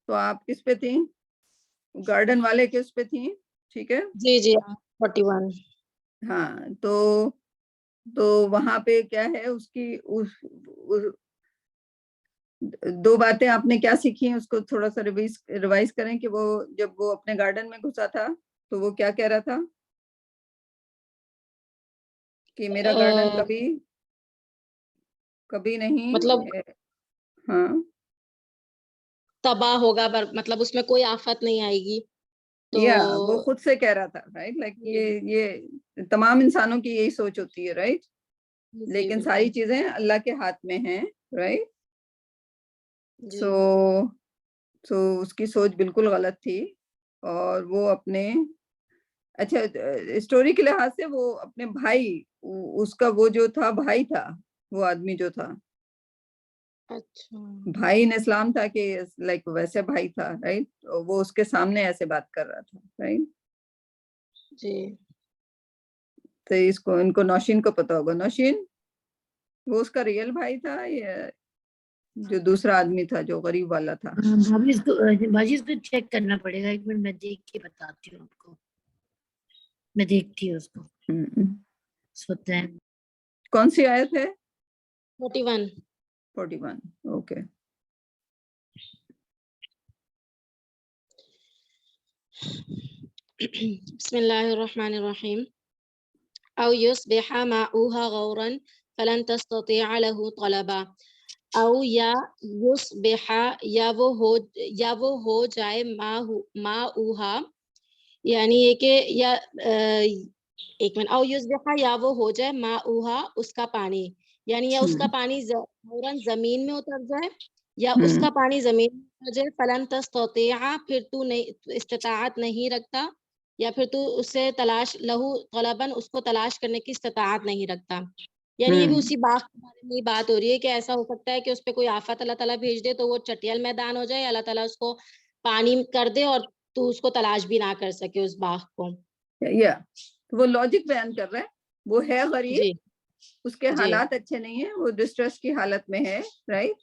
تو آپ کس پہ تھیں؟ گارڈن والے کس پہ تھیں؟ ٹھیک ہے جی جی 41. ہاں تو وہاں پہ کیا ہے اس کی دو باتیں آپ نے کیا سیکھی ہیں اس کو تھوڑا سا ریوائز کریں کہ وہ جب وہ اپنے گارڈن میں گھسا تھا تو وہ کیا کہہ رہا تھا کہ میرا گارڈن کبھی نہیں مطلب ہاں تباہ ہوگا، مطلب اس میں کوئی آفت نہیں آئے گی. تو وہ خود سے کہہ رہا تھا رائٹ لائک یہ تمام انسانوں کی یہی سوچ ہوتی ہے رائٹ، لیکن ساری چیزیں اللہ کے ہاتھ میں ہیں رائٹ. سو اس کی سوچ بالکل غلط تھی، اور وہ اپنے اچھا اسٹوری کے لحاظ سے وہ اپنے بھائی، اس کا وہ جو تھا بھائی تھا، وہ آدمی جو تھا اچھا بھائی نے اسلام تھا کہ لائک ویسے بھائی تھا رائٹ، وہ اس کے سامنے ایسے بات کر رہا تھا رائٹ. جی تو ان کو نوشین کو پتا ہوگا. نوشین وہ اس کا ریئل بھائی تھا یا جو دوسرا آدمی تھا جو غریب والا تھا؟ باجی اس کو چیک کرنا پڑے گا، ایک منٹ میں دیکھ کے بتاتی ہوں آپ کو. میں دیکھتی ہوں اس کو سوتا ہے. کون سی آیت ہے؟ 41. اوکے. بسم اللہ الرحمن الرحیم. او یصبح ماؤها غورا فلن تستطيع له طلبا. او یا یصبح یا وہ ہو جائے ماؤها، یعنی یہ کہ یا ایک منٹ، او یصبح یا وہ ہو جائے ماؤها اس کا پانی، یعنی یا اس کا پانی غورن زمین میں اتر جائے یا اس کا پانی زمین میں اتر جائے. فلن تستطيع پھر تو نہیں استطاعت نہیں رکھتا، یا پھر تو اسے تلاش لہو طلباً اس کو تلاش کرنے کی استطاعت نہیں رکھتا. یعنی یہ بھی اسی باغ کے بارے میں بات ہو رہی ہے کہ ایسا ہو سکتا ہے کہ اس پہ کوئی آفت اللہ تعالیٰ بھیج دے تو وہ چٹیل میدان ہو جائے، اللہ تعالیٰ اس کو پانی کر دے اور تو اس کو تلاش بھی نہ کر سکے اس باغ کو. وہ لاجک بیان کر رہا ہے، وہ ہے غریب، جی اس کے جی حالات اچھے نہیں ہیں، وہ ڈسٹریس کی حالت میں ہے رائٹ.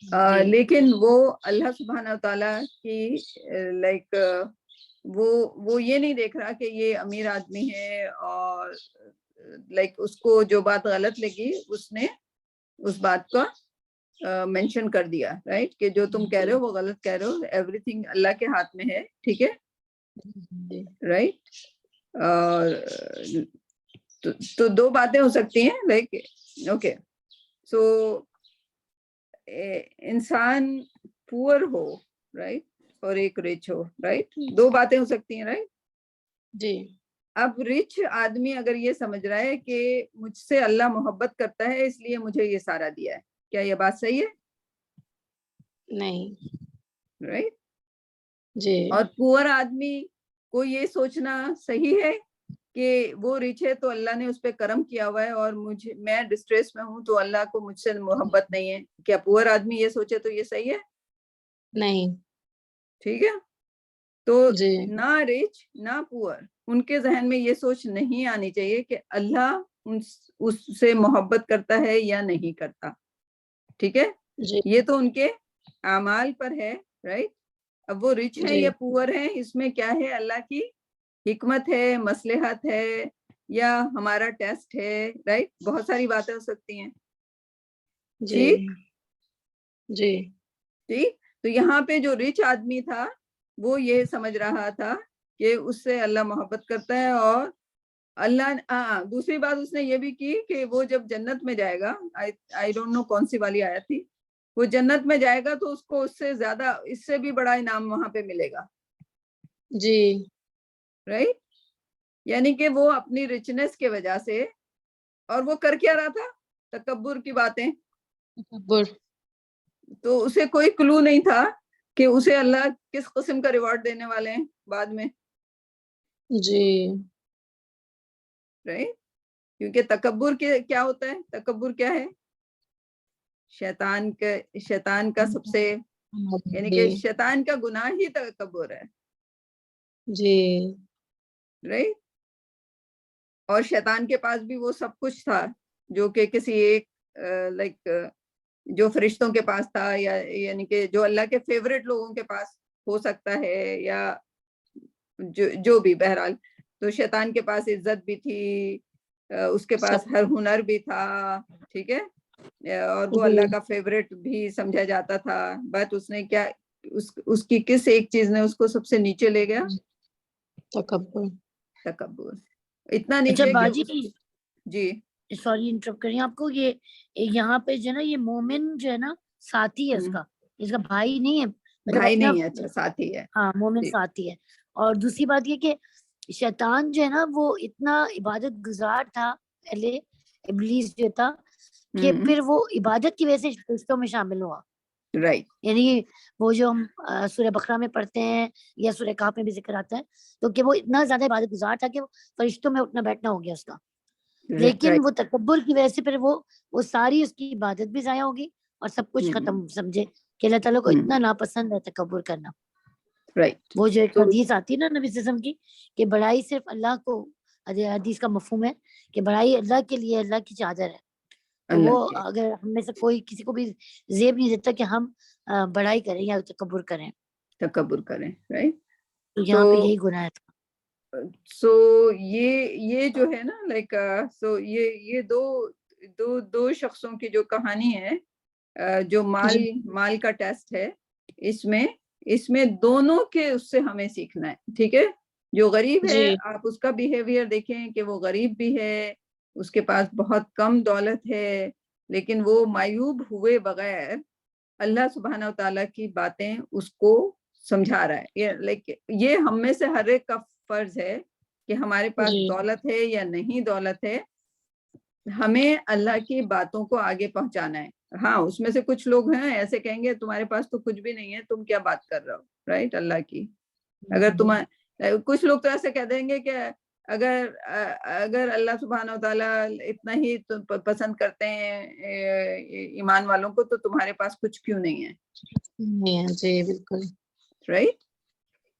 جی لیکن وہ اللہ سبحانہ تعالیٰ کی لائک وہ یہ نہیں دیکھ رہا کہ یہ امیر آدمی ہے، اور لائک اس کو جو بات غلط لگی اس نے اس بات کا مینشن کر دیا رائٹ کہ جو تم کہہ رہے ہو وہ غلط کہہ رہے ہو، ایوری تھنگ اللہ کے ہاتھ میں ہے. ٹھیک ہے رائٹ. تو دو باتیں ہو سکتی ہیں لائک اوکے. سو انسان پور ہو رائٹ اور ایک رچ ہو رائٹ، دو باتیں ہو سکتی ہیں رائٹ. جی اب رچ آدمی اگر یہ سمجھ رہا ہے کہ مجھ سے اللہ محبت کرتا ہے اس لیے مجھے یہ سارا دیا ہے، کیا یہ بات صحیح ہے؟ نہیں رائٹ. جی اور پور آدمی کو یہ سوچنا صحیح ہے کہ وہ رچ ہے تو اللہ نے اس پہ کرم کیا ہوا ہے اور میں ڈسٹریس میں ہوں تو اللہ کو مجھ سے محبت نہیں ہے. کیا پور آدمی یہ سوچے تو یہ صحیح ہے؟ نہیں. ٹھیک ہے. تو جی نہ رچ نہ پور ان کے ذہن میں یہ سوچ نہیں آنی چاہیے کہ اللہ اس سے محبت کرتا ہے یا نہیں کرتا. ٹھیک ہے. جی یہ تو ان کے اعمال پر ہے رائٹ. اب وہ رچ ہے جی یا پور ہے اس میں کیا ہے؟ اللہ کی حکمت ہے، مصلحت ہے، یا ہمارا ٹیسٹ ہے رائٹ. بہت ساری باتیں ہو سکتی ہیں. جی ٹھیک جی ٹھیک. تو یہاں پہ جو رچ آدمی تھا وہ یہ سمجھ رہا تھا کہ اس سے اللہ محبت کرتا ہے، اور اللہ دوسری بات اس نے یہ بھی کی کہ وہ جب جنت میں جائے گا، آئی ڈونٹ نو کون سی والی آیت تھی، وہ جنت میں جائے گا تو اس کو اس سے زیادہ، اس سے بھی بڑا انعام وہاں پہ ملے گا. جی رائٹ. یعنی کہ وہ اپنی رچنس کی وجہ سے، اور وہ کر کیا رہا تھا؟ تکبر کی باتیں. تو اسے کوئی کلو نہیں تھا کہ اسے اللہ کس قسم کا ریوارڈ دینے والے ہیں بعد میں. جی رائٹ. کیونکہ تکبر کیا ہوتا ہے؟ تکبر کیا ہے؟ شیطان کا سب سے، یعنی کہ شیطان کا گناہ ہی تکبر ہے. جی رائٹ. اور شیطان کے پاس بھی وہ سب کچھ تھا جو کہ کسی ایک لائک جو فرشتوں کے پاس تھا, یا یعنی کہ جو اللہ کے فیوریٹ لوگوں کے پاس ہو سکتا ہے, یا جو بھی بہرحال. تو شیطان کے پاس عزت بھی تھی, اس کے پاس ہر ہنر بھی تھا, ٹھیک ہے, اور وہ اللہ کا فیوریٹ بھی سمجھا جاتا تھا. بٹ اس نے کیا, اس کی کس ایک چیز نے اس کو سب سے نیچے لے گیا؟ تکبر. اتنا نیچے کہ باجی جی سوری انٹرپٹ کر رہی ہوں آپ کو, یہ یہاں پہ جو ہے نا یہ مومن جو ہے نا ساتھی ہے, اس کا بھائی نہیں ہے, بھائی نہیں ہے, اچھا ساتھی ہے. ہاں مومن ساتھی ہے. اور دوسری بات یہ کہ شیطان جو ہے نا وہ اتنا عبادت گزار تھا پہلے, ابلیس جو تھا, کہ پھر وہ عبادت کی وجہ سے فرشتوں میں شامل ہوا. رائٹ. یعنی وہ جو ہم سورہ بقرہ میں پڑھتے ہیں یا سورہ کہف میں بھی ذکر آتا ہے, تو کہ وہ اتنا زیادہ عبادت گزار تھا کہ وہ فرشتوں میں اٹھنا بیٹھنا ہو گیا اس کا. لیکن وہ تکبر کی وجہ سے پھر وہ ساری اس کی عبادت بھی ضائع ہوگی اور سب کچھ ختم. سمجھے کہ اللہ تعالیٰ کو اتنا ناپسند ہے تکبر کرنا. وہ جو ایک حدیث آتی ہے نا نبی صلی اللہ علیہ وسلم کی, کہ بڑائی صرف اللہ کو, حدیث کا مفہوم ہے کہ بڑائی اللہ کے لیے, اللہ کی چادر ہے. تو وہ اگر ہم میں سے کوئی کسی کو بھی زیب نہیں دیتا کہ ہم بڑائی کریں یا تکبر کریں, رائٹ. تو یہاں پہ یہی گناہ تھا. سو یہ جو ہے نا لائک, سو یہ دو شخصوں کی جو کہانی ہے, جو مال کا ٹیسٹ ہے, اس میں دونوں کے اس سے ہمیں سیکھنا ہے, ٹھیک ہے. جو غریب ہے آپ اس کا بیہیویئر دیکھیں کہ وہ غریب بھی ہے, اس کے پاس بہت کم دولت ہے, لیکن وہ معیوب ہوئے بغیر اللہ سبحانہ و تعالیٰ کی باتیں اس کو سمجھا رہا ہے. یہ ہم میں سے ہر ایک کا فرض ہے کہ ہمارے پاس دولت ہے یا نہیں دولت ہے, ہمیں اللہ کی باتوں کو آگے پہنچانا ہے. ہاں اس میں سے کچھ لوگ ہیں ایسے کہیں گے تمہارے پاس تو کچھ بھی نہیں ہے, تم کیا بات کر رہے ہو, رائٹ, اللہ کی. اگر کچھ لوگ تو ایسے کہہ دیں گے کہ اگر اللہ سبحانہ و تعالیٰ اتنا ہی پسند کرتے ہیں ایمان والوں کو, تو تمہارے پاس کچھ کیوں نہیں ہے؟ جی بالکل رائٹ.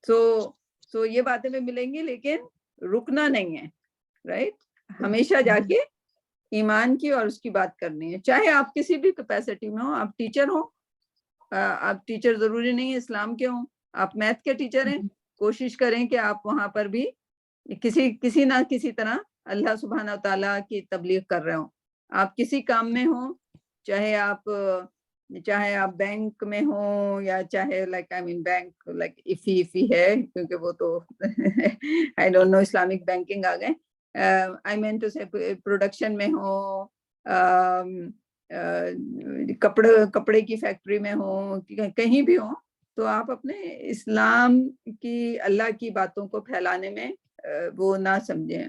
سو یہ باتیں میں ملیں گی, لیکن رکنا نہیں ہے, رائٹ. ہمیشہ جا کے ایمان کی اور اس کی بات کرنی ہے, چاہے آپ کسی بھی کیپیسٹی میں ہو. آپ ٹیچر ہو, آپ ٹیچر ضروری نہیں ہے اسلام کے ہوں, آپ میتھ کے ٹیچر ہیں, کوشش کریں کہ آپ وہاں پر بھی کسی نہ کسی طرح اللہ سبحانہ و تعالیٰ کی تبلیغ کر رہے ہوں. آپ کسی کام میں ہوں, چاہے آپ بینک میں ہوں, یا چاہے بینک افی ہے, کیونکہ وہ تو I don't know Islamic banking آ گئے. I meant to say production میں ہو, کپڑے کی فیکٹری میں ہو, کہیں بھی ہو, تو آپ اپنے اسلام کی, اللہ کی باتوں کو پھیلانے میں وہ نہ سمجھیں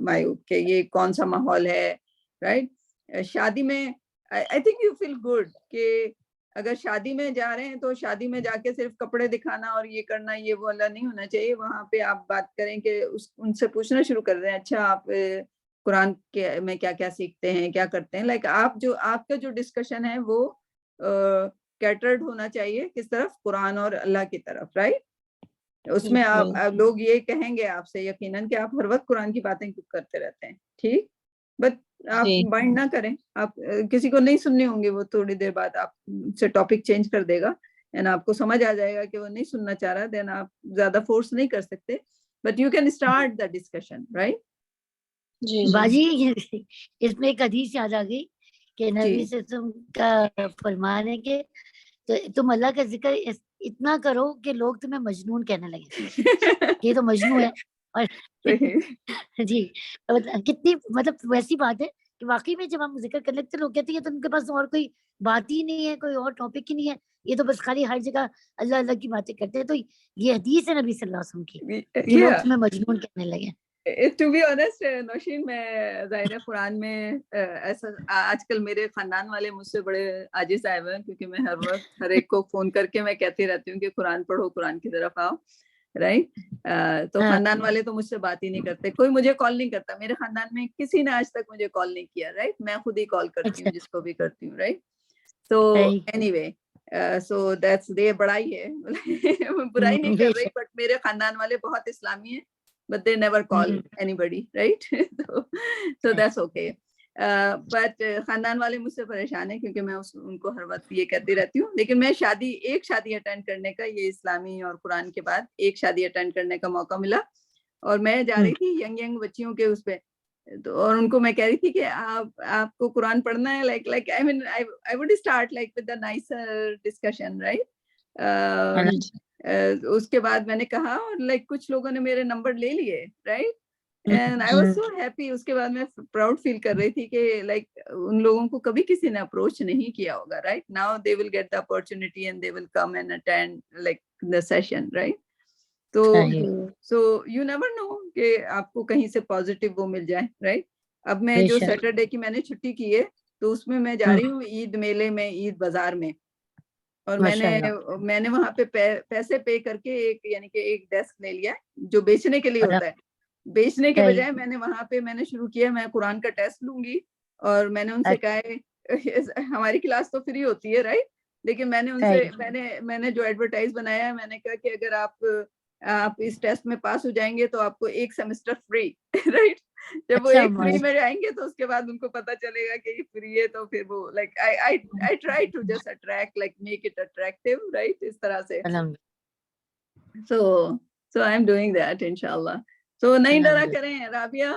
معیوب کہ یہ کون سا ماحول ہے, رائٹ. شادی میں I think you feel good کہ اگر شادی میں جا رہے ہیں تو شادی میں جا کے صرف کپڑے دکھانا اور یہ کرنا, یہ وہ اللہ نہیں ہونا چاہیے. وہاں پہ آپ بات کریں کہ ان سے پوچھنا شروع کر دیں, اچھا آپ قرآن کے میں کیا کیا سیکھتے ہیں, کیا کرتے ہیں. لائک آپ کا جو ڈسکشن ہے وہ کیٹرڈ ہونا چاہیے کس طرف, قرآن اور اللہ کی طرف, رائٹ. اس میں آپ لوگ یہ کہیں گے آپ سے یقیناً کہ آپ ہر وقت قرآن کی باتیں کرتے رہتے ہیں, ٹھیک. بٹ آپ بائنڈ نہ کریں, آپ کسی کو نہیں سننی ہوں گی, وہ تھوڑی دیر بعد آپ سے ٹاپک چینج کر دے گا, اینڈ آپ کو سمجھ آ جائے گا کہ وہ نہیں سننا چاہ رہا, دین آپ زیادہ فورس نہیں کر سکتے, but you can start the discussion, right. باجی اس میں ایک حدیث یاد آ گئی کہ نبی صلی اللہ علیہ وسلم کا فرمان ہے کہ تم اللہ کا ذکر اتنا کرو کہ لوگ تمہیں مجنون کہنے لگے, یہ تو مجنون ہے. اور جی کتنی مطلب ویسی بات ہے کہ واقعی میں جب ہم ذکر کر لیتے لوگ کہتے ہیں تو ان کے پاس اور کوئی بات ہی نہیں ہے, کوئی اور ٹاپک ہی نہیں ہے, یہ تو بس خالی ہر جگہ اللہ اللہ کی باتیں کرتے ہیں. تو یہ حدیث ہے نبی صلی اللہ علیہ وسلم کی کہ لوگ تمہیں مجنون کہنے لگے. ٹو بی آنیسٹ نوشین, میں ظاہر قرآن میں ایسا آج کل میرے خاندان والے مجھ سے بڑے عاجز آئے ہوئے ہیں, کیونکہ میں ہر وقت ہر ایک کو فون کر کے میں کہتی رہتی ہوں کہ قرآن پڑھو, قرآن کی طرف آؤ, رائٹ. تو خاندان والے تو مجھ سے بات ہی نہیں کرتے, کوئی مجھے کال نہیں کرتا. میرے خاندان میں کسی نے آج تک مجھے کال نہیں کیا, رائٹ. میں خود ہی کال کرتی ہوں جس کو بھی کرتی ہوں, رائٹ. تو any way, so that's they بڑائی ہے, برائی نہیں کر رہی, بٹ میرے خاندان والے بہت اسلامی ہیں, but they never call anybody, right? So that's okay. But خاندان والے مجھ سے پریشان ہیں کیونکہ میں ان کو ہر وقت یہ کہتی رہتی ہوں. لیکن میں ایک شادی اٹینڈ کرنے کا, یہ اسلامی اور قرآن کے بعد ایک شادی اٹینڈ کرنے کا موقع ملا, اور میں جا رہی تھی ینگ بچیوں کے اس پہ, تو اور ان کو میں کہہ رہی تھی کہ آپ کو قرآن پڑھنا ہے, like I mean I would start like with a nicer discussion, right. اس کے بعد میں نے کہا, اور لائک کچھ لوگوں نے میرے نمبر لے لیے, right, and I was so happy. اس کے بعد میں پراؤڈ فیل کر رہی تھی کہ لائک ان لوگوں کو کبھی کسی نے اپروچ نہیں کیا ہوگا, right. Now they will get the opportunity and they will come and attend like the session, right. تو سو یو نیور نو کہ آپ کو کہیں سے پازیٹیو وہ مل جائے, رائٹ. اب میں جو سیٹرڈے کی میں نے چھٹی کی ہے, تو اس میں جا رہی ہوں عید میلے میں, عید بازار میں, اور میں نے وہاں پہ پیسے پے کر کے یعنی کہ ایک ڈیسک لے لیا جو بیچنے کے لیے ہوتا ہے. بیچنے کے بجائے میں نے وہاں پہ میں نے شروع کیا, میں قرآن کا ٹیسٹ لوں گی, اور میں نے ان سے کہا ہماری کلاس تو فری ہوتی ہے, رائٹ, لیکن میں نے ان سے میں نے جو ایڈورٹائز بنایا ہے, میں نے کہا کہ اگر آپ اس ٹیسٹ میں پاس ہو جائیں گے تو آپ کو ایک سیمسٹر فری, رائٹ. جب وہ ایک فری میں جائیں گے تو اس کے بعد ان کو پتا چلے گا کہ یہ فری ہے, تو پھر وہ like I try to just attract, like make it attractive, right, اس طرح سے. So I'm doing that inshallah. So نہیں ڈرا کریں رابعہ.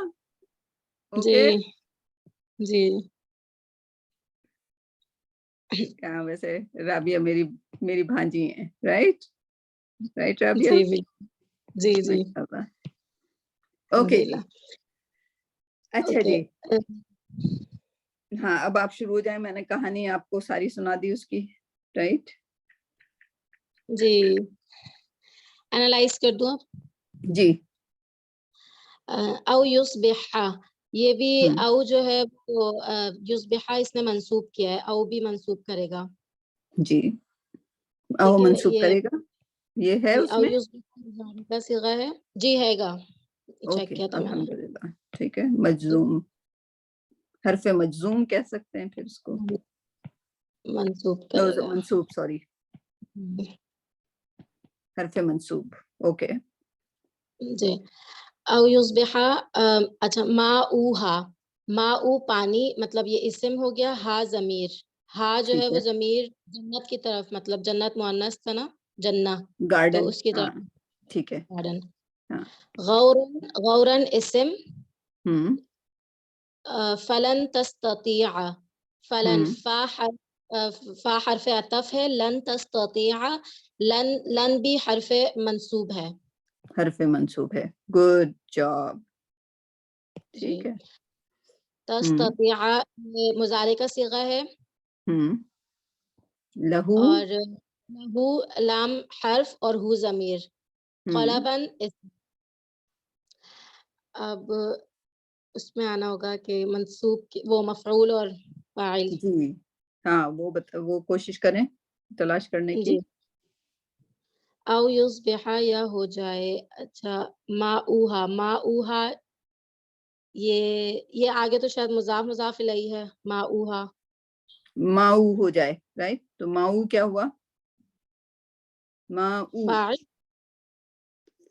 جی جی. کہاں ویسے رابعہ میری بھانجی ہیں, رائٹ رابعہ. جی جی اوکے جی. اچھا جی, ہاں اب آپ شروع ہو جائیں. میں نے کہانی آپ کو ساری سنا دی اس کی, رائٹ. جی اینالائز کر دوں آپ. جی. او یصبح, یہ بھی او جو ہے وہ یصبح اس نے منصوب کیا ہے, او بھی منصوب کرے گا. جی او منصوب کرے گا, یہ ہے اس میں. او یصبح کا صیغہ ہے, جی ہے گا, چیک کیا تھا میں نے. الحمدللہ, ٹھیک ہے. مجزوم, حرف مجزوم کہہ سکتے ہیں پھر اس کو, منصوب کرے گا. منصوب, سوری, حرف منصوب. اوکے جی. او یصبح, اچھا, ماؤہا, ماؤ پانی, مطلب یہ اسم ہو گیا, ہا ضمیر. ہا جو ہے وہ ضمیر جنت کی طرف, مطلب جنت مؤنث تھا نا, جنہ, گارڈن, تو اس کی طرف ٹھیک ہے. گارڈن. غورن اسم, فلن تستطيع, فلن فا حرف عطف ہے, لن تستطيع, لن بھی حرف منصوب ہے, حرف منصوب ہے. گڈ جاب, ٹھیک ہے. تستطيع مضارع کا صیغہ ہے, لہو, اور لہو لام حرف اور ہو ضمیر. قلبن اسم, اب اس میں آنا ہوگا کہ منصوب وہ مفعول اور فاعل. جی ہاں, وہ کوشش کریں تلاش کرنے کی. جی. او یصبح, یا ہو جائے. اچھا, ماؤہا, ماؤہا یہ آگے تو شاید مضاف الیہ ہے, ماؤہا. ماؤ ہو جائے, رائٹ. تو ماؤ کیا ہوا, ماؤ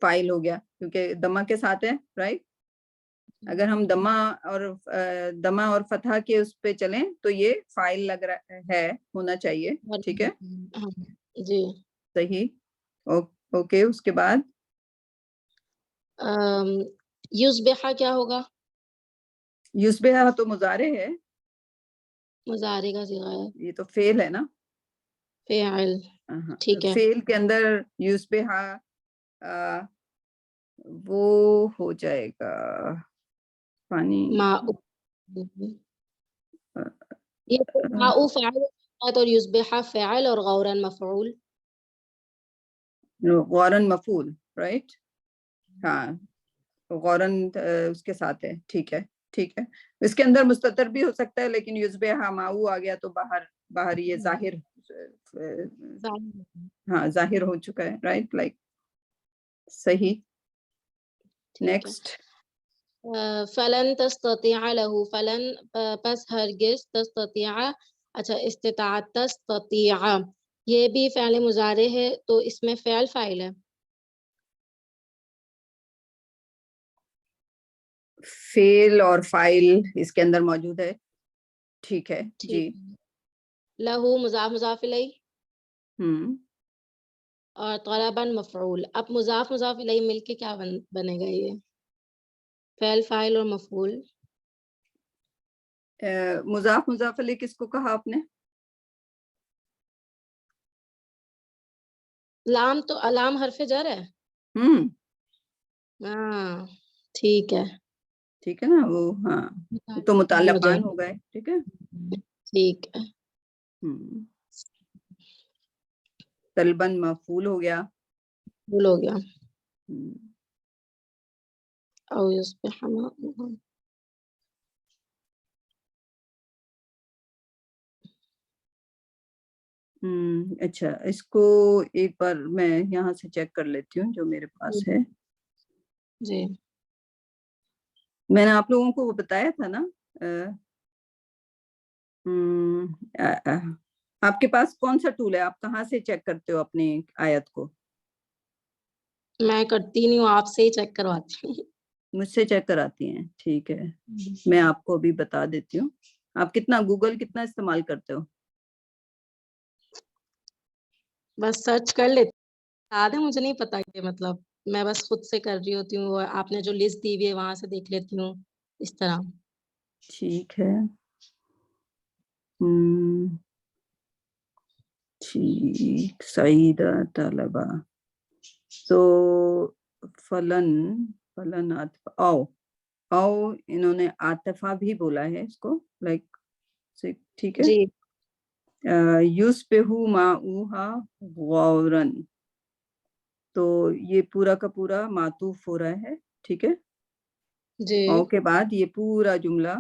فائل ہو گیا کیونکہ دمہ کے ساتھ ہے, رائٹ. اگر ہم دمہ اور فتحہ کے اس پہ چلیں تو یہ فائل لگ رہا ہے, ہونا چاہیے, ٹھیک ہے. جی صحیح. اوکے, اس کے بعد یصبح کیا ہوگا, یصبح تو مضارع ہے, مضارع کا صیغہ ہے, یہ تو فعل ہے نا, فاعل. ٹھیک ہے. فعل کے اندر یصبح وہ ہو جائے گا پانی. یہ ماؤ فاعل اور یصبح فاعل اور غورن مفعول. غورن مفعول, رائٹ. ہاں, غورن اس کے ساتھ ہے, ٹھیک ہے, ٹھیک ہے. اس کے اندر مستتر بھی ہو سکتا ہے, لیکن یصبح ماؤ آ گیا تو باہر یہ ظاہر, ہاں ظاہر ہو چکا ہے, رائٹ, لائک. صحیح. نیکسٹ. فلن تستطيع له, فلن پس ہرگز, تستطيع, اچھا, استطاعت, تستطيع یہ بھی فعل مضارع ہے, تو اس میں فعل فاعل ہے. فیل اور فائل اس کے اندر موجود ہے. ٹھیک ہے جی. لہو مضاف مضاف الیہ اور طلباً مفعول. اب مضاف مضاف الیہ مل کے کیا بنے گا؟ یہ فعل فاعل اور مفعول. مضاف مضاف علیہ کس کو کہا آپ نے؟ لام تو لام حرف جر ہے. ہاں ٹھیک ہے. ٹھیک ہے نا وہ. ہاں تو متعلقان ہو گئے. ٹھیک ہے ٹھیک ہے. طلباً مفعول ہو گیا. بھول ہو گیا. او یصبح ماؤها. اچھا اس کو ایک بار میں یہاں سے چیک کر لیتی ہوں جو میرے پاس ہے. جی میں نے آپ لوگوں کو وہ بتایا تھا نا. آپ کے پاس کون سا ٹول ہے؟ آپ کہاں سے چیک کرتے ہو اپنی آیت کو؟ میں کرتی نہیں ہوں، آپ سے ہی چیک کرواتی ہوں. مجھ سے چیک کراتی ہیں. ٹھیک ہے میں آپ کو ابھی بتا دیتی ہوں. آپ کتنا گوگل کتنا استعمال کرتے ہو؟ بس سرچ کر لیتے. آدھے مجھے نہیں پتا کہ مطلب میں بس خود سے کر رہی ہوتی ہوں. آپ نے جو لسٹ دی ہوئی ہے وہاں سے دیکھ لیتی ہوں اس طرح. ٹھیک ہے. ٹھیک. سعیدہ طلبہ. تو فلن او انہوں نے عاطفہ بھی بولا ہے اس کو لائک. ٹھیک ہے. جی یصبح ماؤہا غورن. تو یہ پورا کا پورا معطوف ہو رہا ہے. ٹھیک ہے. جی او کے بعد یہ پورا جملہ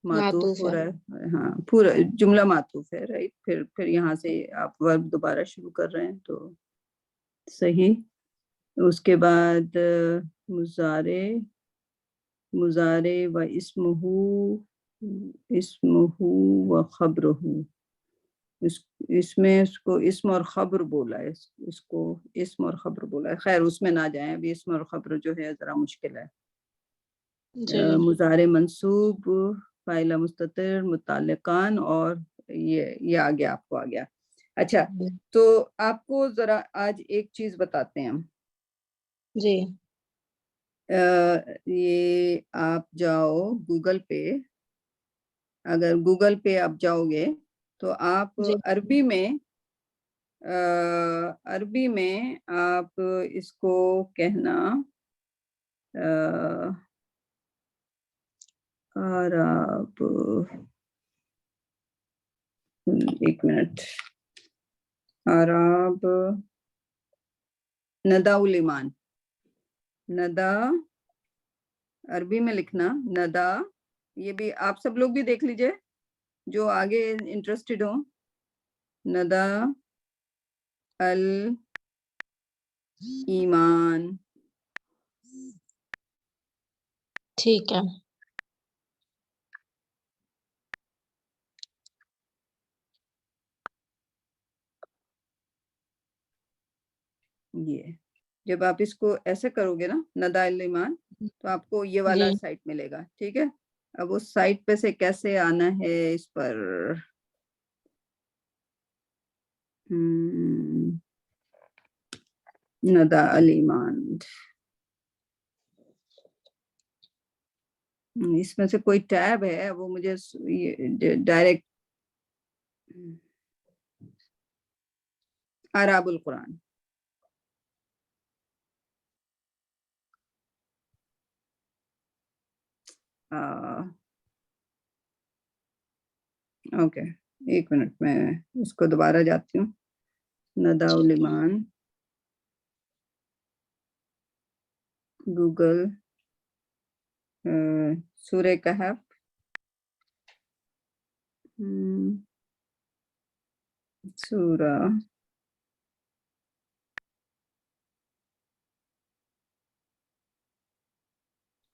معطوف معطوف ہو ہے. رہا ہے. ہاں پورا جملہ معطوف ہے. رائٹ. پھر یہاں سے آپ ورب دوبارہ شروع کر رہے ہیں تو صحیح. اس کے بعد مضارع و اسمہ و خبرہ. اس میں اس کو اسم اور خبر بولا ہے. اس کو اسم اور خبر بولا ہے. خیر اس میں نہ جائیں ابھی. اسم اور خبر جو ہے ذرا مشکل ہے. جی مضارع منصوب فاعل مستتر متعلقان اور یہ آ گیا آپ کو آ گیا. اچھا تو آپ کو ذرا آج ایک چیز بتاتے ہیں ہم. جی یہ آپ جاؤ گوگل پہ. اگر گوگل پہ آپ جاؤ گے تو آپ جی عربی میں آپ اس کو کہنا عرب. ایک منٹ. عرب نداء الایمان. ندا عربی میں لکھنا ندا. یہ بھی آپ سب لوگ بھی دیکھ لیجئے جو آگے انٹرسٹڈ ہوں. ندا الایمان. ٹھیک ہے. یہ جب آپ اس کو ایسے کرو گے نا نداء الایمان تو آپ کو یہ والا جی سائٹ ملے گا. ٹھیک ہے. اب اس سائٹ پہ سے کیسے آنا ہے اس پر نداء الایمان. اس میں سے کوئی ٹیب ہے وہ مجھے ڈائریکٹ اعراب القرآن. اوکے ایک منٹ میں اس کو دوبارہ جاتی ہوں. نداء الایمان گوگل سورہ کہف. سورہ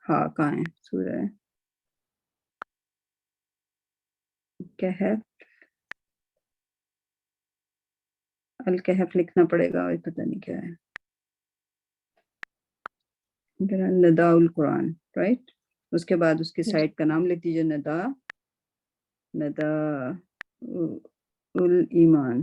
ہاں کہاں ہے سورہ کہف. الکہف لکھنا پڑے گا. پتہ نہیں کیا ہے. نداء القرآن رائٹ. اس کے بعد اس کی سائٹ کا نام لکھ دیجیے، نداء الایمان.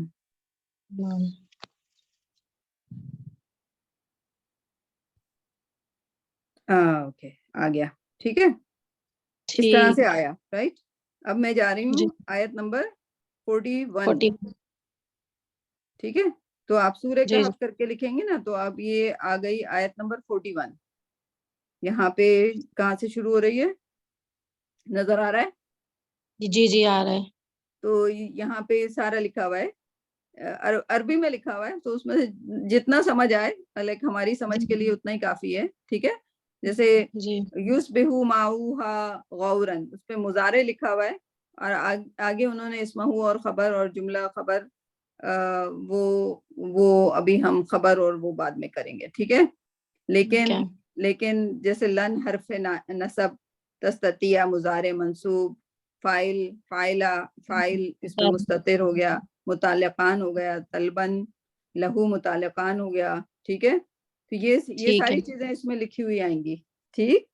اوکے آ گیا، ٹھیک ہے، اس طرح سے آیا، رائٹ. اب میں جا رہی ہوں آیت نمبر 41. ٹھیک ہے، تو آپ سورہ کہف کر کے لکھیں گے نا، تو اب یہ آ گئی آیت نمبر 41. یہاں پہ کہاں سے شروع ہو رہی ہے، نظر آ رہا ہے؟ جی آ رہا ہے. تو یہاں پہ سارا لکھا ہوا ہے، عربی میں لکھا ہوا ہے، تو اس میں سے جتنا سمجھ آئے، لائک ہماری سمجھ کے لیے اتنا ہی کافی ہے، ٹھیک ہے. جیسے یصبح ماؤہا غورن، اس پہ مضارع لکھا ہوا ہے، اور آگے انہوں نے اسمہ اور خبر اور جملہ خبر، وہ ابھی ہم خبر اور وہ بعد میں کریں گے، ٹھیک ہے. لیکن جیسے لن حرف نصب، تستطیع مضارع منصوب، فاعل فاعلہ فاعل اس میں مستتر ہو گیا، متعلقان ہو گیا، طلبن لہو متعلقان ہو گیا، ٹھیک ہے. تو یہ ساری چیزیں اس میں لکھی ہوئی آئیں گی، ٹھیک.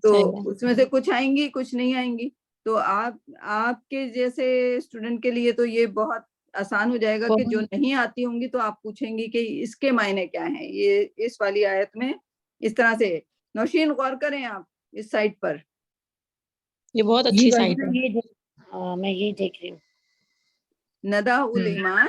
تو اس میں سے کچھ آئیں گی، کچھ نہیں آئیں گی. تو آپ کے جیسے اسٹوڈنٹ کے لیے تو یہ بہت آسان ہو جائے گا کہ جو نہیں آتی ہوں گی تو آپ پوچھیں گی کہ اس کے معنی کیا ہیں. یہ اس والی آیت میں اس طرح سے. نوشین غور کریں آپ اس سائٹ پر، یہ بہت اچھی سائٹ ہے. میں یہی دیکھ رہی ہوں، نداء الایمان،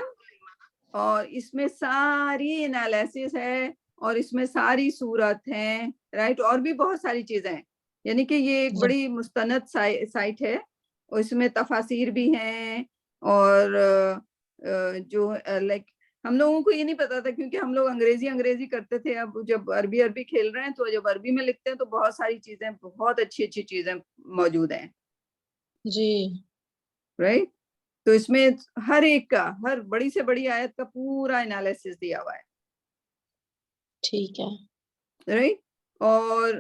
اور اس میں ساری انالیسس ہے، اور اس میں ساری صورت ہیں، رائٹ. اور بھی بہت ساری چیزیں ہیں، یعنی کہ یہ ایک بڑی مستند سائٹ ہے. اس میں تفاسیر بھی ہیں، اور جو لائک ہم لوگوں کو یہ نہیں پتا تھا، کیونکہ ہم لوگ انگریزی کرتے تھے. اب جب عربی کھیل رہے ہیں، تو جب عربی میں لکھتے ہیں تو بہت ساری چیزیں، بہت اچھی چیزیں موجود ہیں، جی رائٹ. تو اس میں ہر ایک کا، ہر بڑی سے بڑی آیت کا پورا انالیسس دیا ہوا ہے، ٹھیک ہے، رائٹ. اور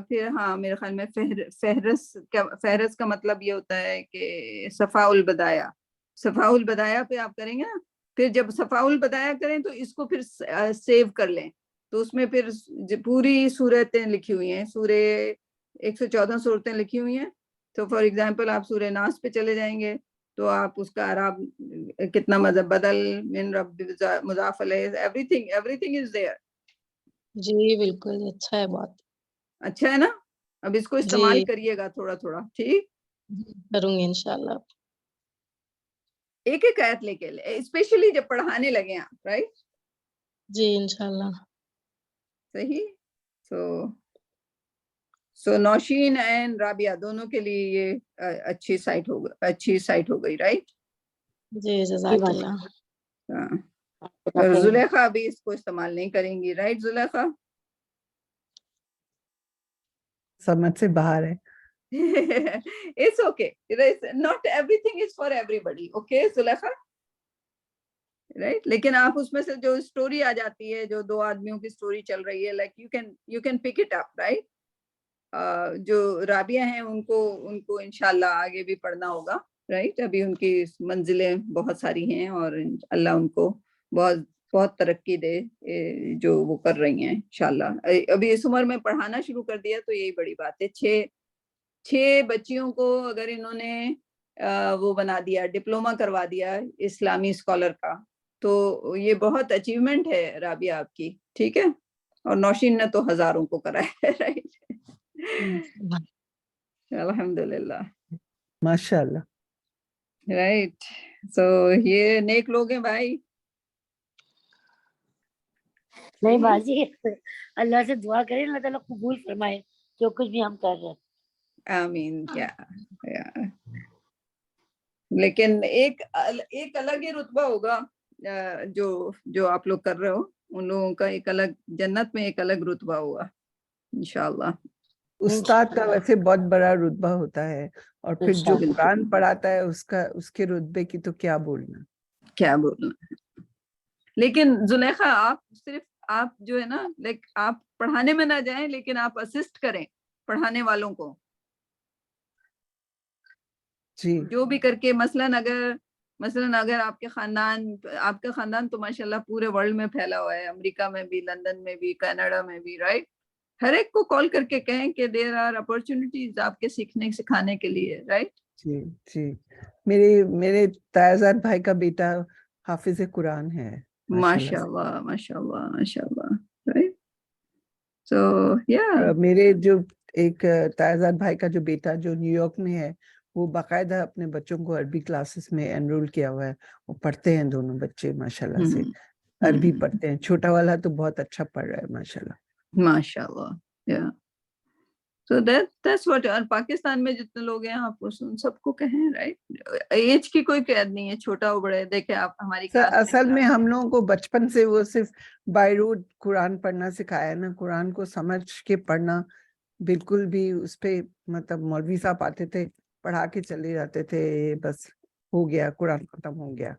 پھر ہاں میرے خیال میں فہرست کا مطلب یہ ہوتا ہے کہ صفاء البدایہ پہ آپ کریں گے نا. پھر جب صفاء البدایہ کریں تو اس کو پھر سیو کر لیں، تو اس میں پھر پوری صورتیں لکھی ہوئی ہیں، سورے 114 صورتیں لکھی ہوئی ہیں. تو فار ایگزامپل آپ سورہ ناس پہ چلے جائیں گے، تو آپ اس کا اعراب کتنا مذہب بدل من رب مضاف علیہ، ایوری تھنگ از دیئر. جی بالکل، اچھا ہے، بہت اچھا ہے نا. اب اس کو استعمال کریے گا تھوڑا تھوڑا، ٹھیک. کروں گی انشاءاللہ. ایک ایک آیت لے کے، اسپیشلی جب پڑھانے لگے آپ، رائٹ. جی انشاءاللہ. صحیح. سو نوشین اینڈ رابعہ دونوں کے لیے یہ اچھی سائٹ ہو گئی، رائٹ. جی جزاک اللہ. اور زلیخا ابھی اس کو استعمال نہیں کریں گی، رائٹ زلیخا؟ سمجھ سے باہر ہے. It's okay. Not everything is for everybody. Okay, Zulaikha? Right. لیکن آپ اس میں سے جو اسٹوری آ جاتی ہے، جو دو آدمیوں کی اسٹوری چل رہی ہے، like you can pick it up, right. جو رابعہ ہیں ان کو انشاءاللہ آگے بھی پڑھنا ہوگا، رائٹ. ابھی ان کی منزلیں بہت ساری ہیں، اور اللہ ان کو بہت بہت ترقی دے جو وہ کر رہی ہیں انشاءاللہ. ابھی اس عمر میں پڑھانا شروع کر دیا تو یہی بڑی بات ہے. 6 بچیوں کو اگر انہوں نے وہ بنا دیا، ڈپلوما کروا دیا اسلامی اسکالر کا، تو یہ بہت اچیومنٹ ہے رابعہ آپ کی، ٹھیک ہے. اور نوشین نے تو ہزاروں کو کرایا ہے، رائٹ. الحمدللہ، ماشاء اللہ. رائٹ. سو یہ نیک لوگ ہیں بھائی. نہیں بازی، اللہ سے دعا کریں اللہ تعالیٰ قبول فرمائے جو کچھ بھی ہم کر رہے ہیں. آمین. کیا لیکن ایک الگ ہی رتبہ ہوگا جو آپ لوگ کر رہے ہو، ان لوگوں کا ایک الگ، جنت میں ایک الگ رتبہ ہوگا انشاءاللہ. استاد کا ویسے بہت بڑا رتبہ ہوتا ہے، اور پھر جو قرآن پڑھاتا ہے اس کے رتبے کی تو کیا بولنا. لیکن زلیخا آپ جو ہے نا، لائک آپ پڑھانے میں نہ جائیں، لیکن آپ اسسٹ کریں پڑھانے والوں کو، جی جو بھی کر کے. مثلاً اگر آپ کا خاندان تو ماشاءاللہ پورے ورلڈ میں پھیلا ہوا ہے، امریکہ میں بھی، لندن میں بھی، کینیڈا میں بھی، رائٹ. ہر ایک کو کال کر کے کہیں کہ دیر آر اپرچونٹیز آپ کے سیکھنے سکھانے کے لیے, رائٹ. جی جی, میرے تایزاد بھائی کا بیٹا حافظ قرآن ہے, ماشاء اللہ ماشاء اللہ ماشاء اللہ, رائٹ. سو یا میرے جو ایک تایزاد بھائی کا جو بیٹا جو نیو یارک میں ہے, وہ باقاعدہ اپنے بچوں کو عربی کلاسز میں انرول کیا ہوا ہے, وہ پڑھتے ہیں دونوں بچے ماشاءاللہ سے, عربی پڑھتے ہیں. چھوٹا والا تو بہت اچھا پڑھ رہا ہے ماشاءاللہ. ماشاءاللہ. یا So that's what. اور پاکستان میں جتنے لوگ ہیں آپ ان سب کو کہیں, رائٹ, ایج کی کوئی قید نہیں ہے, چھوٹا ہو بڑے. دیکھیں آپ ہماری کلاس اصل میں ہم لوگوں کو بچپن سے وہ صرف بائی روٹ قرآن پڑھنا سکھایا نا, قرآن کو سمجھ کے پڑھنا بالکل بھی اس پہ, مطلب مولوی صاحب آتے تھے پڑھا کے چلے جاتے تھے, بس ہو گیا قرآن ختم ہو گیا.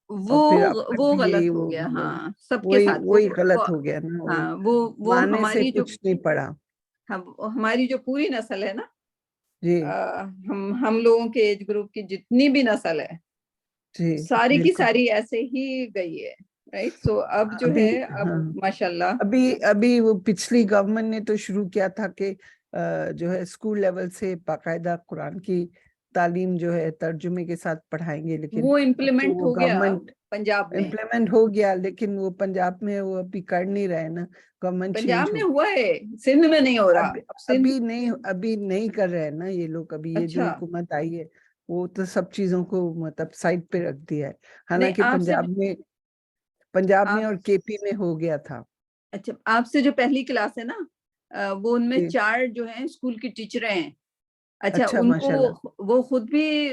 وہ غلط ہو گیا. ہاں سب کے ساتھ وہی غلط ہو گیا نا. ہاں وہ ہماری سے کچھ نہیں پڑھا. ہماری جو پوری نسل ہے نا, جی ہم لوگوں کے ایج گروپ کی جتنی بھی نسل ہے, جی ساری کی بالکل. ساری ایسے ہی گئی ہے, رائٹ. سو اب جو ہے اب ماشاءاللہ ابھی وہ پچھلی گورنمنٹ نے تو شروع کیا تھا کہ جو ہے اسکول لیول سے باقاعدہ قرآن کی تعلیم جو ہے ترجمے کے ساتھ پڑھائیں گے, لیکن وہ امپلیمنٹ ہو گیا گورنمنٹ پنجاب میں. امپلیمنٹ ہو گیا, لیکن وہ پنجاب میں وہ ابھی کر نہیں رہے نا, گورنمنٹ پنجاب چینج میں ہوا ہے, سندھ میں نہیں ہو رہا. ابھی نہیں کر رہے ہیں نا یہ لوگ. ابھی یہ جو اچھا حکومت آئی ہے وہ تو سب چیزوں کو مطلب سائڈ پہ رکھ دیا ہے, نہیں, حالانکہ پنجاب میں اور کے پی میں ہو گیا تھا. اچھا, آپ سے جو پہلی کلاس ہے نا, وہ ان میں جی. 4 جو ہیں اسکول کی ٹیچریں ہیں. اچھا, ان ماشاء اللہ. کو وہ خود بھی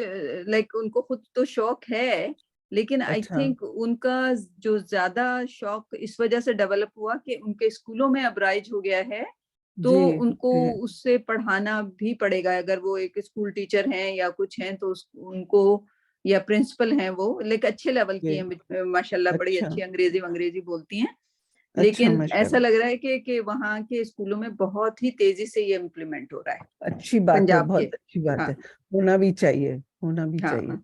لائک ان کو خود تو شوق ہے, لیکن آئی اچھا تھنک ان کا جو زیادہ شوق اس وجہ سے ڈیولپ ہوا کہ ان کے اسکولوں میں اب رائج ہو گیا ہے, تو جی ان کو جی اس سے پڑھانا بھی پڑے گا. اگر وہ ایک اسکول ٹیچر ہیں یا کچھ ہیں تو ان کو, یا پرنسپل ہیں وہ, لیکن اچھے لیول کی جی. ہیں ماشاءاللہ, بڑی اچھا اچھی انگریزی بولتی ہیں. اچھا لیکن ماشاء ایسا اللہ. لگ رہا ہے کہ وہاں کے اسکولوں میں بہت ہی تیزی سے یہ امپلیمنٹ ہو رہا ہے. اچھی بات ہے, پنجاب کے, بہت اچھی بات ہاں ہے, ہونا بھی چاہیے, ہونا بھی ہاں, چاہیے.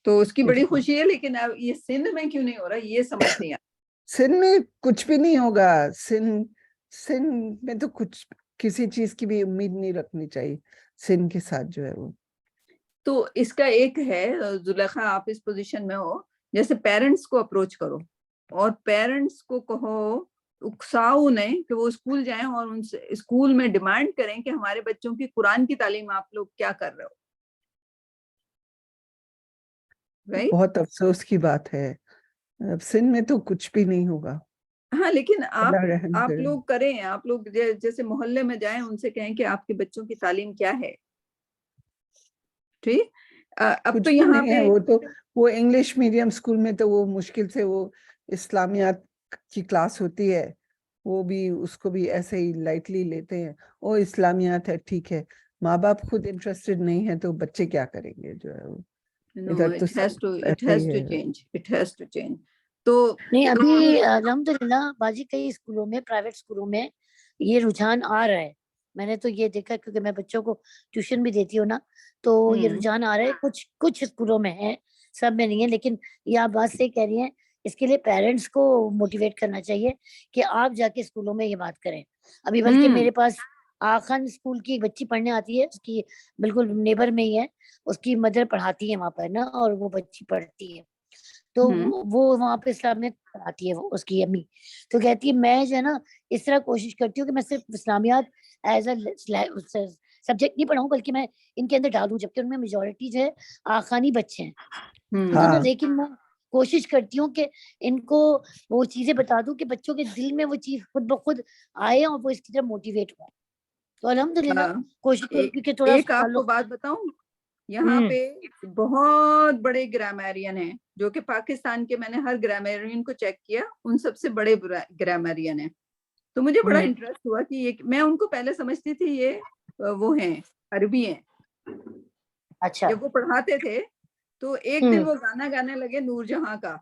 تو اس کی بڑی اس خوشی ہے. لیکن اب یہ سندھ میں کیوں نہیں ہو رہا یہ سمجھ نہیں آتا. سندھ میں کچھ بھی نہیں ہوگا. سندھ میں تو کچھ کسی چیز کی بھی امید نہیں رکھنی چاہیے سندھ کے ساتھ جو ہے وہ. تو اس کا ایک ہے, زلیخا آپ اس پوزیشن میں ہو, جیسے پیرنٹس کو اپروچ کرو اور پیرنٹس کو کہو, اکساؤ نہیں کہ وہ اسکول جائیں اور ان سے اسکول میں ڈیمانڈ کریں کہ ہمارے بچوں کی قرآن کی تعلیم آپ لوگ کیا کر رہے ہو. Right? بہت افسوس کی بات ہے, اب سندھ میں تو کچھ بھی نہیں ہوگا. ہاں, لیکن اللہ رحم آپ کرے. لوگ کریں, آپ لوگ جیسے محلے میں جائیں, ان سے کہیں کہ آپ کے بچوں کی تعلیم کیا ہے. ٹھیک, اب کچھ تو بھی یہاں نہیں ہے. پہ وہ انگلش میڈیم اسکول میں تو وہ مشکل سے وہ اسلامیات کی کلاس ہوتی ہے, وہ بھی اس کو بھی ایسے ہی لائٹلی لیتے ہیں. وہ اسلامیات ہے, ٹھیک ہے, ماں باپ خود انٹرسٹڈ نہیں ہے تو بچے کیا کریں گے جو ہے وہ. No, ادھر تو it has سب to ایسا ہی ہے. change. It has to change. تو نہیں, ابھی الحمدللہ باجی کئی اسکولوں میں, پرائیویٹ اسکولوں میں یہ رجحان آ رہا ہے. میں نے تو یہ دیکھا کیونکہ میں بچوں کو ٹیوشن بھی دیتی ہوں نا, تو یہ رجحان آ رہا ہے. کچھ اسکولوں میں ہے, سب میں نہیں ہے. لیکن یہ آپ بات صحیح کہہ رہی ہیں, اس کے لیے پیرنٹس کو موٹیویٹ کرنا چاہیے کہ آپ جا کے اسکولوں میں یہ بات کریں. ابھی بلکہ میرے پاس آخان اسکول کی ایک بچی پڑھنے آتی ہے, اس کی بالکل نیبر میں ہی ہے, اس کی مدر پڑھاتی ہے وہاں پر نا, اور وہ بچی پڑھتی ہے. تو وہ وہاں پہ اسلامیات پڑھاتی ہے, اس کی امی. تو کہتی ہے میں جو ہے نا اس طرح کوشش کرتی ہوں کہ میں صرف اسلامیات ایز اے سبجیکٹ نہیں پڑھاؤں, بلکہ میں ان کے اندر ڈالوں, جبکہ ان میں میجورٹی جو ہے آخانی بچے ہیں. تو نا لیکن میں کوشش کرتی ہوں کہ ان کو وہ چیزیں بتا دوں کہ بچوں کے دل میں وہ چیز خود بخود آئے اور وہ اس کی طرف موٹیویٹ ہوا. تو الحمدللہ کوشش کرتی ہوں کہ تھوڑا ایک آپ کو بات بتاؤں, یہاں پہ بہت بڑے گرامیرین ہیں جو کہ پاکستان کے, میں نے ہر گرامیرین کو چیک کیا, ان سب سے بڑے گرامیرین ہیں. تو مجھے بڑا انٹرسٹ ہوا کہ یہ, میں ان کو پہلے سمجھتی تھی یہ وہ ہیں عربی ہیں. اچھا, جب وہ پڑھاتے تھے تو ایک دن وہ گانا گانے لگے نور جہاں کا,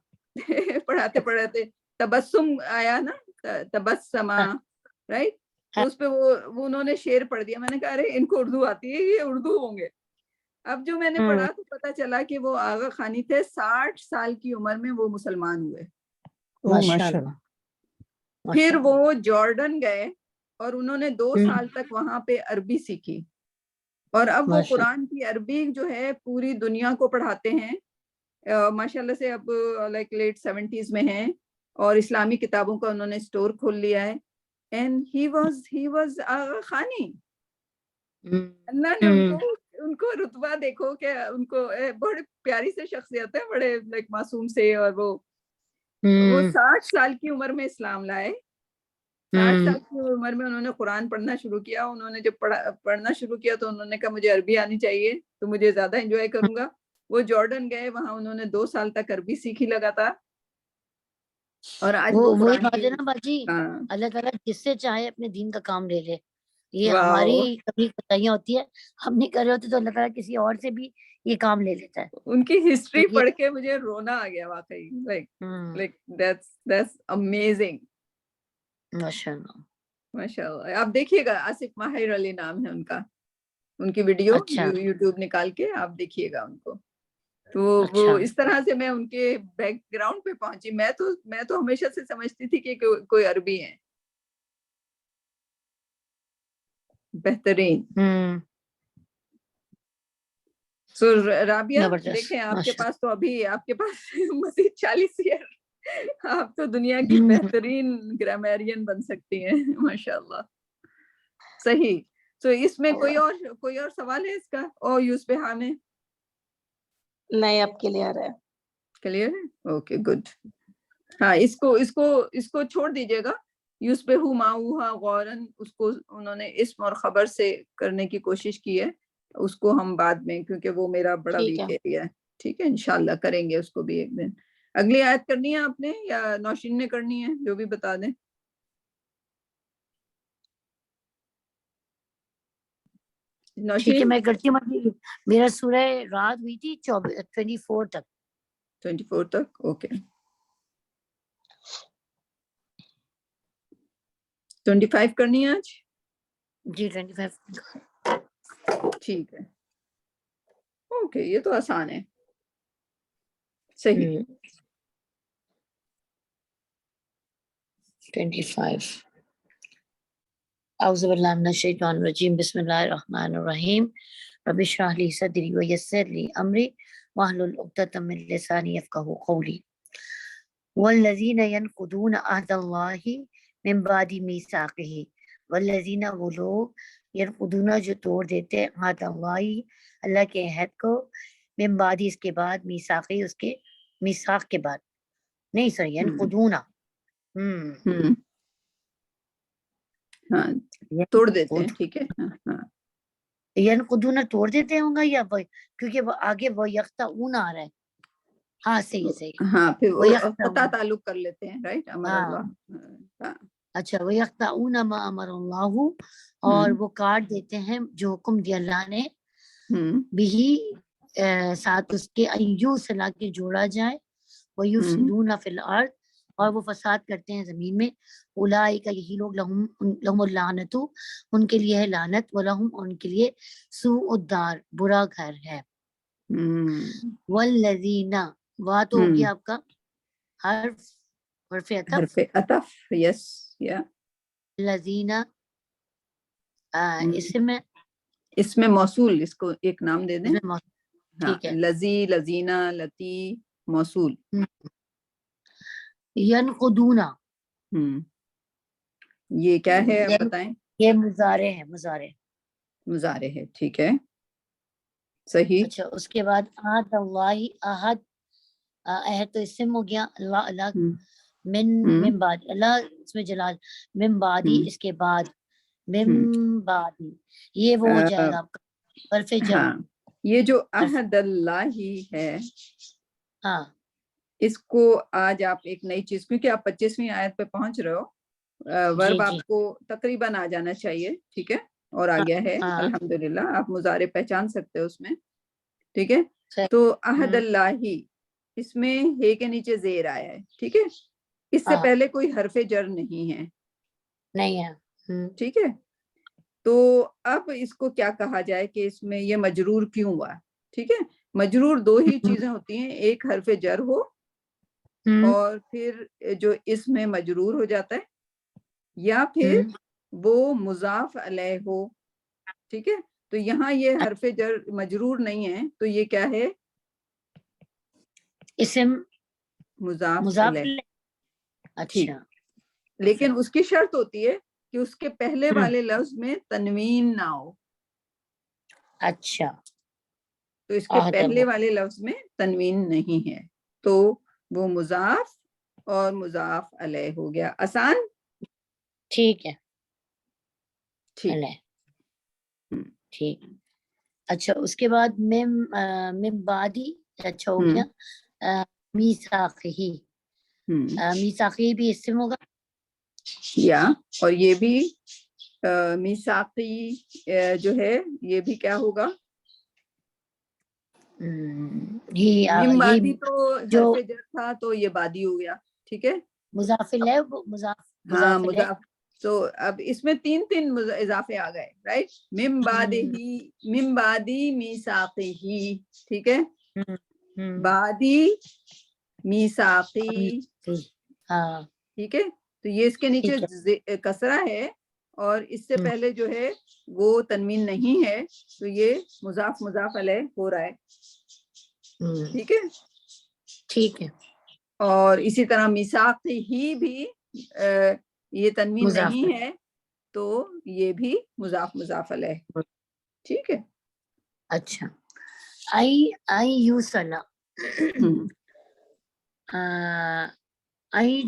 پڑھاتے پڑھاتے تبسم آیا نا, تبسما, رائٹ. تو اس پہ وہ انہوں نے شعر پڑھ دیا. میں نے کہا ارے ان کو اردو آتی ہے, یہ اردو ہوں گے. اب جو میں نے پڑھا تو پتا چلا کہ وہ آغا خانی تھے, 60 سال کی عمر میں وہ مسلمان ہوئے. ماشاءاللہ. پھر وہ جارڈن گئے اور انہوں نے 2 سال تک وہاں پہ عربی سیکھی، اور اب وہ قرآن کی عربی جو ہے پوری دنیا کو پڑھاتے ہیں ماشاءاللہ سے. اب لائک لیٹ 70s میں ہیں اور اسلامی کتابوں کا انہوں نے اسٹور کھول لیا ہے. اینڈ ہی واز آغا خانی. اللہ نے ان کو رتبہ دیکھو کہ ان کو بڑی پیاری سے شخصیت ہے، بڑے لائک معصوم سے، اور وہ 60 سال کی عمر میں اسلام لائے. 60 سال کی عمر میں انہوں نے قرآن پڑھنا شروع کیا. انہوں نے جب پڑھنا شروع کیا تو انہوں نے کہا مجھے عربی آنی چاہیے تو مجھے زیادہ انجوائے کروں گا. وہ جارڈن گئے، وہاں انہوں نے 2 سال تک عربی سیکھی لگاتار. اور آج وہی بات ہے نا باجی، اللہ تعالیٰ جس سے چاہے اپنے دین کا کام لے لے. یہ ہماری کبھی کوتاہیاں ہوتی ہے، ہم نہیں کر رہے ہوتے تو اللہ تعالیٰ کسی اور سے بھی یہ کام لے لیتا ہے. ان کی ہسٹری پڑھ کے مجھے رونا آ گیا واقعی. Like that's amazing. ماشاءاللہ ماشاءاللہ. آپ دیکھیے گا، آصف ماہر علی نام ہے ان کا، ان کی ویڈیو یوٹیوب نکال کے آپ دیکھیے گا ان کو. تو وہ اس طرح سے میں ان کے بیک گراؤنڈ پہ پہنچی. میں تو ہمیشہ سے سمجھتی تھی کہ کوئی عربی ہیں. بہترین. سو رابعہ دیکھیں، آپ کے پاس تو ابھی آپ کے پاس مزید 40 ایئر، آپ تو دنیا کی بہترین گرامیرین بن سکتی ہیں ماشاءاللہ. صحیح. تو اس میں کوئی اور سوال ہے اس کا او یوسبہا میں؟ نہیں، اب کلیئر ہے. کلیئر ہے، اوکے گڈ. ہاں، اس کو چھوڑ دیجیے گا. یوسبہو ماؤہا غورن، اس کو انہوں نے اسم اور خبر سے کرنے کی کوشش کی ہے. اس کو ہم بعد میں، کیونکہ وہ میرا بڑا ویک ایریا ہے. ٹھیک ہے، انشاءاللہ کریں گے اس کو بھی ایک دن. اگلی آیت کرنی ہے آپ نے یا نوشین نے کرنی ہے؟ جو بھی بتا دیں. ٹھیک ہے، میں کرتی ہوں. میرا سورہ رات ہوئی تھی 24 تک. 24 تک، اوکے. 25 کرنی ہے آج؟ جی 25. ٹھیک ہے، اوکے، یہ تو آسان ہے. صحیح. 25. اعوذ باللہ من الشیطان الرجیم، بسم اللہ الرحمن الرحیم. رب اشرح لی صدری ویسر لی امری واحلل عقدۃ من لسانی یفقہوا قولی. والذین ینقضون عہد اللہ من بعد میثاقہ، والذین، وہ لوگ، ینقضون جو توڑ دیتے، عہد اللہ، اللہ کے عہد کو، من بعد اس کے بعد، میثاقہ اس کے میثاق کے بعد، نہیں سوری، ینقضون ہاں توڑ دیتے ہیں. ٹھیک ہے. ہاں ینقضون توڑ دیتے ہوں گا، یا کیونکہ وہ آگے وہ یقطعون آ رہا ہے. ہاں صحیح. ہاں، پھر قطع تعلق کر لیتے ہیں، رائٹ. امر اللہ. اچھا، وہ یقطعون ما امر اللہ، اور وہ کاٹ دیتے ہیں جو حکم دیا اللہ نے، بھی ساتھ اس کے، ایو سلا کے جوڑا جائے، وہ یفسدون فی الارض، اور وہ فساد کرتے ہیں زمین میں. اولئک، یہی لوگ، لہم اللعنت، ان کے لیے ہے لعنت، ولہم، ان کے لیے، سوء الدار، برا گھر ہے. والذین، وا تو ہو گیا آپ کا حرف عطف. یس، یا الذین، اس میں موصول، اس کو ایک نام دے دیں. ٹھیک ہے. لذی، لذینہ، لتی، موصول. ینقضون، یہ کیا ہے آپ بتائیں؟ یہ مضارع ہے، مضارع ہے. ٹھیک ہے، صحیح. اچھا، اس کے بعد عہد اللہ، عہد تو اسم ہو گیا. اللہ من بعد، اللہ اس میں جلال، من بعدی اس کے بعد، من بعدی، یہ وہ ہو جائے گا آپ کا حرف جر. ہاں، یہ جو عہد اللہ ہی ہے، ہاں، اس کو آج آپ ایک نئی چیز، کیونکہ آپ 25ویں آیت پہ پہنچ رہے ہو، ورب آپ کو تقریباً آ جانا چاہیے. ٹھیک ہے، اور آ گیا ہے الحمدللہ. آپ مضارع پہچان سکتے ہو اس میں. ٹھیک ہے. تو عہد اللہ ہی، اس میں ہے کے نیچے زیر آیا ہے. ٹھیک ہے، اس سے پہلے کوئی حرف جر نہیں ہے. نہیں ہے. ٹھیک ہے. تو اب اس کو کیا کہا جائے کہ اس میں یہ مجرور کیوں ہوا؟ ٹھیک ہے، مجرور 2 ہی چیزیں ہوتی ہیں، ایک حرف جر ہو، اور پھر جو اس میں مجرور ہو جاتا ہے، یا پھر وہ مضاف علیہ ہو. ٹھیک ہے, تو یہاں یہ حرف جر مجرور نہیں ہے, تو یہ کیا ہے؟ اسم مضاف مضاف علیہ. اچھا لیکن اس کی شرط ہوتی ہے کہ اس کے پہلے والے لفظ میں تنوین نہ ہو. اچھا تو اس کے پہلے والے لفظ میں تنوین نہیں ہے, تو وہ مضاف اور مضاف علیہ ہو گیا. آسان. ٹھیک ہے ٹھیک. ٹھیک. اچھا اس کے بعد مم بعدی اچھا ہو گیا میثاقی. میثاقی بھی اسم ہوگا یا, اور یہ بھی میثاقی جو ہے یہ بھی کیا ہوگا؟ میم بادی تو حرف جر تھا تو یہ بادی ہو گیا. ٹھیک ہے, مضاف ہے ہاں مضاف. تو اب اس میں تین اضافے آ گئے, رائٹ. مم بادی میثاقی. ٹھیک ہے, بادی میثاقی. ٹھیک ہے, تو یہ اس کے نیچے کسرہ ہے اور اس سے پہلے جو ہے وہ تنوین نہیں ہے, تو یہ مضاف علیہ ہو رہا ہے. ٹھیک ہے. ٹھیک ہے. اور اسی طرح میثاقی ہی بھی یہ تنوین نہیں ہے, تو یہ بھی مضاف علیہ. ٹھیک ہے. اچھا یوسلا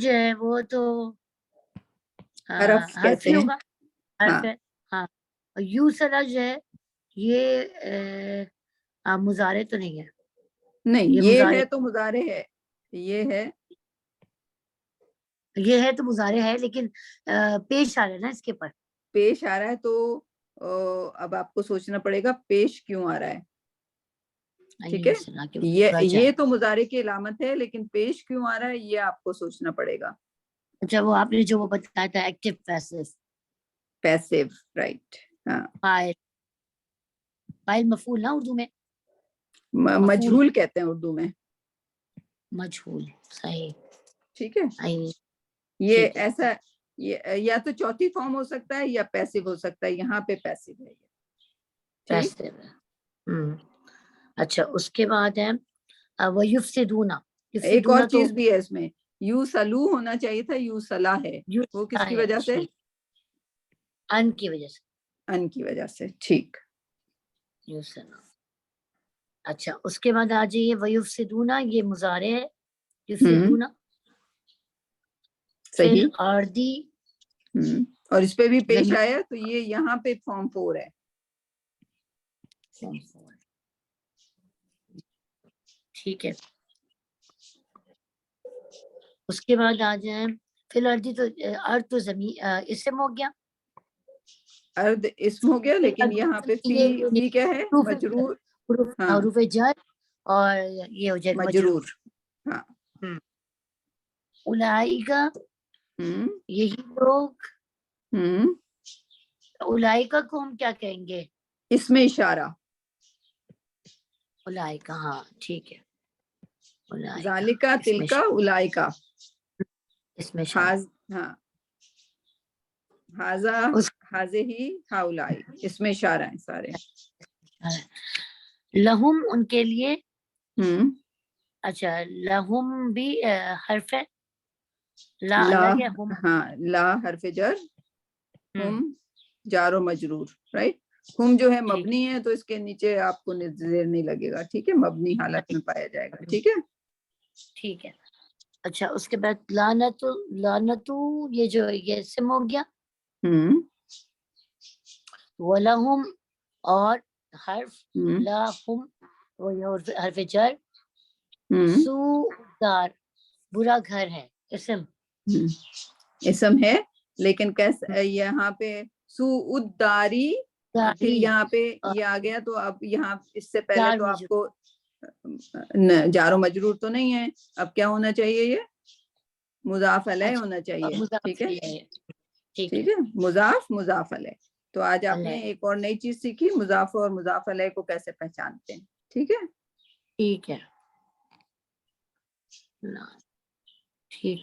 جو ہے وہ تو حرف حرف کہتے ہی ہیں. ہوگا. حرف ہے ہاں. یوسلا جو ہے یہ مضارع تو نہیں ہے. نہیں, یہ ہے تو مضارع ہے. یہ ہے تو مضارع ہے, لیکن پیش آ رہا ہے نا اس کے پر. پیش آ رہا ہے, تو اب آپ کو سوچنا پڑے گا پیش کیوں آ رہا ہے. ٹھیک ہے, یہ تو مضارع کی علامت ہے, لیکن پیش کیوں آ رہا ہے یہ آپ کو سوچنا پڑے گا. اچھا وہ آپ نے جو وہ بتایا تھا ایکٹیو پیسیو, رائٹ. ہاں, فاعل مفعول نا اردو میں. مجہول کہتے ہیں اردو میں. مجہول, صحیح. ٹھیک ہے, یہ ایسا یا تو چوتھی فارم ہو سکتا ہے یا پیسیو ہو سکتا ہے. یہاں پہ پیسیو ہے. اچھا اس کے بعد ہے وَيُفْسِدُونَ. ایک اور چیز بھی ہے اس میں, یو سلو ہونا چاہیے تھا, یو سلا ہے. وہ کس کی وجہ سے؟ ان کی وجہ سے. ان کی وجہ سے. ٹھیک. یو سلا. اچھا اس کے بعد آ جائیے وَيُفْسِدُونَ, یہ مضارع ہے. یفسدون. صحیح. آردی. اور اس پہ بھی پیش آیا, تو یہ یہاں پہ فارم 4 ہے. ٹھیک ہے. اس کے بعد آ جائیں فی الارض, تو ارض تو زمین اسم ہو گیا. ارض اسم ہو گیا, لیکن یہاں پہ فی کیا ہے؟ مجرور. حروف جر اور یہ ہو جائے مجرور. ہاں. اولئک, یہی لوگ. اولئک کو ہم کیا کہیں گے؟ اس میں اشارہ. اولئک, ہاں ٹھیک ہے. ذالکا تلکا اولئکا. اس میں اشارہ. ہاں, ہاذا ہذہ ہؤلاء, اس میں اشارہ ہیں سارے. لہم, ان کے لیے. اچھا لہم بھی حرف ہے. لا الگ ہے. ہاں, لا حرف جر, ہم جار و مجرور, رائٹ. ہم جو ہے مبنی ہے, تو اس کے نیچے آپ کو زیر نہیں لگے گا. ٹھیک ہے, مبنی حالت میں پایا جائے گا. ٹھیک ہے. ٹھیک ہے. اچھا اس کے بعد لعنتو, یہ جو یہ اسم ہو گیا. وَلَهُمْ, اور حرف لَهُمْ, وہ حرف جر. سوء دار, برا گھر ہے. اسم ہے, لیکن کیسے یہاں پہ سوء الداری, پھر یہاں پہ یہ آ گیا, تو اب یہاں اس سے پہلے تو آپ کو جار و مجرور تو نہیں ہے. اب کیا ہونا چاہیے؟ یہ مضاف علیہ ہونا چاہیے. ٹھیک ہے. ٹھیک ہے, مضاف علیہ. تو آج آپ نے ایک اور نئی چیز سیکھی, مضاف اور مضاف علیہ کو کیسے پہچانتے ہیں. ٹھیک ہے. ٹھیک ہے. ٹھیک.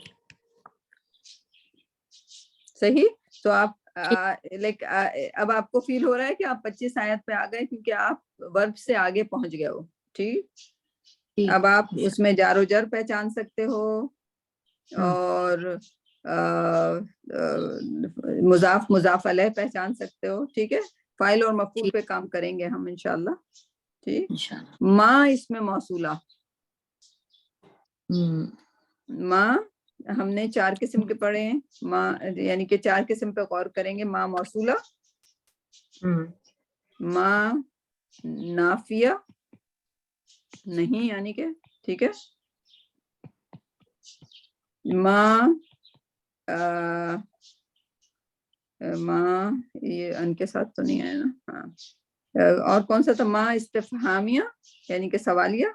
صحیح. تو آپ لائک اب آپ کو فیل ہو رہا ہے کہ آپ 25 آیت پہ آ گئے کیونکہ آپ ورب سے آگے پہنچ گئے ہو. ٹھیک, اب آپ اس میں جار و جر پہچان سکتے ہو اور مضاف مضاف علیہ پہچان سکتے ہو. ٹھیک ہے, فاعل اور مفعول پہ کام کریں گے ہم انشاءاللہ. ٹھیک, ماں اس میں موصولہ, ماں ہم نے 4 قسم کے پڑھے ہیں. ماں یعنی کہ 4 قسم پہ غور کریں گے. ماں موصولہ, ماں نافیہ نہیں یعنی کہ, ٹھیک ہے, ماں ماں یہ ان کے ساتھ تو نہیں آیا نا. ہاں, اور کون سا تھا؟ ماں استفہامیہ یعنی کہ سوالیہ,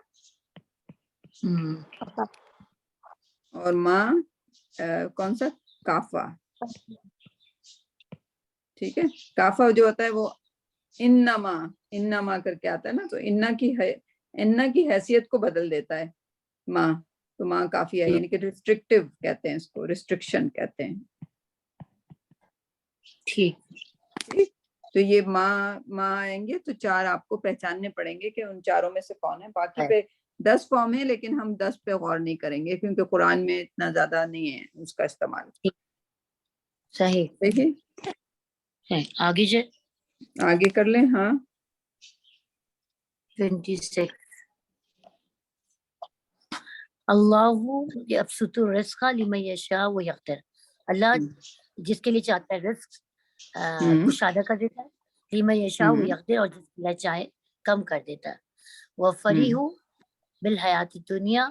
اور ماں کون سا؟ کافہ. ٹھیک ہے, کافہ جو ہوتا ہے وہ انما کر کے آتا ہے نا, تو انا کی حیثیت کو بدل دیتا ہے ماں. تو ماں کافی ہے یعنی کہ ریسٹرکٹیو کہتے ہیں اس کو, ریسٹرکشن کہتے ہیں. ٹھیک, تو یہ ماں آئیں گے تو 4 آپ کو پہچاننے پڑیں گے کہ ان 4 میں سے کون ہے. باقی پہ 10 فارم ہے لیکن ہم 10 پہ غور نہیں کریں گے کیونکہ قرآن میں اتنا زیادہ نہیں ہے اس کا استعمال. صحیح, دیکھیے آگے جائے, آگے کر لیں. ہاں 26 اللہ یبسط الرزق لمن یشاء ویقدر. اللہ جس کے لیے چاہتا ہے رزق کشادہ کر دیتا ہے. لمن یشاء ویقدر, اور جس کے لیے چاہے کم کر دیتا ہے. وفریح بالحیات دنیا,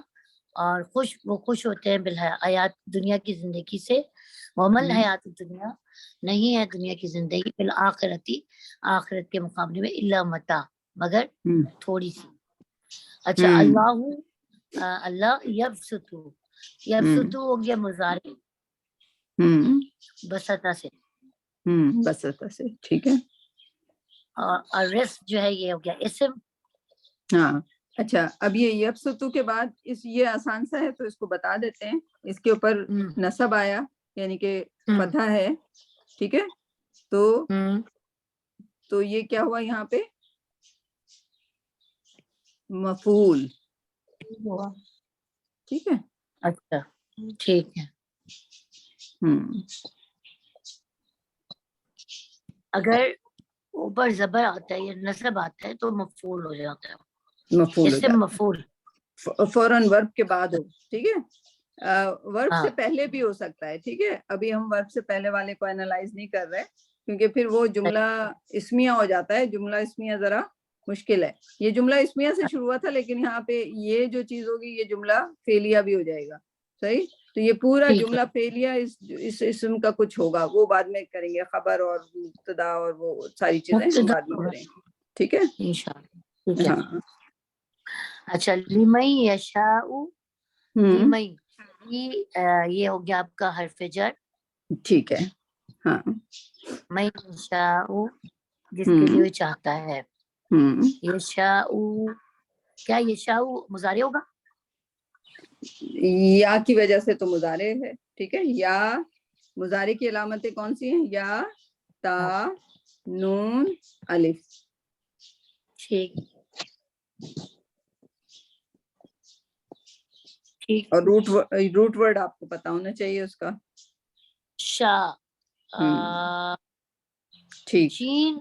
اور وہ خوش ہوتے ہیں بالحیات دنیا کی زندگی سے. ومل حیات دنیا, نہیں ہے دنیا کی زندگی بالآخرتی, آخرت کے مقابلے میں, الا متاع, مگر تھوڑی سی. اچھا, اللہ یبسطو ہو گیا مضارع بسطہ سے, بسطہ سے. ٹھیک ہے, اور رزق جو ہے یہ ہو گیا اسم. ہاں اچھا, اب یہ یبسطو کے بعد یہ آسان سا ہے تو اس کو بتا دیتے ہیں. اس کے اوپر نصب آیا یعنی کہ فتح ہے. ٹھیک ہے, تو یہ کیا ہوا یہاں پہ؟ مفعول. ٹھیک ہے, اچھا ٹھیک ہے. اگر اوپر زبر آتا ہے یا نصب آتا ہے تو مفعول ہو جاتا ہے. مفعول ہو اسم جاتا مفعول ہے فوراً ورب کے بعد ہو. ٹھیک ہے, ورب ہاں سے پہلے بھی ہو سکتا ہے. ٹھیک ہے, ابھی ہم ورب سے پہلے والے کو اینالائز نہیں کر رہے کیونکہ پھر وہ جملہ اسمیہ ہو جاتا ہے. جملہ اسمیہ ذرا مشکل ہے. یہ جملہ اسمیہ سے شروع ہوا تھا لیکن یہاں پہ یہ جو چیز ہوگی یہ جملہ فعلیہ بھی ہو جائے گا. صحیح, تو یہ پورا جملہ فعلیہ اس اسم کا کچھ ہوگا, وہ بعد میں کریں گے. خبر اور مبتدا اور وہ ساری چیزیں ہم بعد میں کریں. ٹھیک ہے, انشاءاللہ. ہاں. اچھا, لمن یشاء, لمن یہ ہو گیا آپ کا حرف جر. ٹھیک ہے, ہاں. من یشاء جس کے لیے چاہتا ہے. یشاء, کیا یشاء مضارع ہوگا؟ یا کی وجہ سے تو مضارع ہے. ٹھیک ہے, یا مضارع کی علامتیں کون سی ہیں؟ یا, تا, نون, الف. ٹھیک, اور روٹ ورڈ آپ کو پتا ہونا چاہیے اس کا. شا, ٹھیک, شین,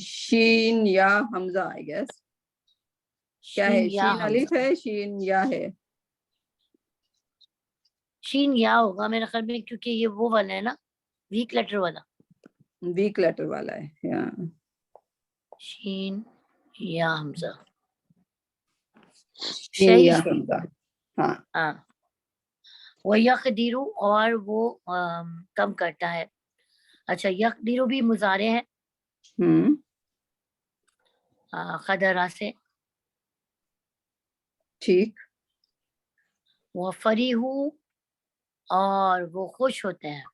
شین یا حمزہ آئی گیس. کیا ہے؟ شین الف ہے, شین یا ہے. شین یا ہوگا میرے خیال میں کیونکہ یہ وہ والا ہے نا, ویک لیٹر والا. ویک لیٹر والا ہے. شین یا حمزہ, شین یا حمزہ. ہاں, وہ یقدیرو, اور وہ کم کرتا ہے. اچھا, یقدیرو بھی مضارع ہے قدرہ سے. ٹھیک, وہ فریح, اور وہ خوش ہوتے ہیں.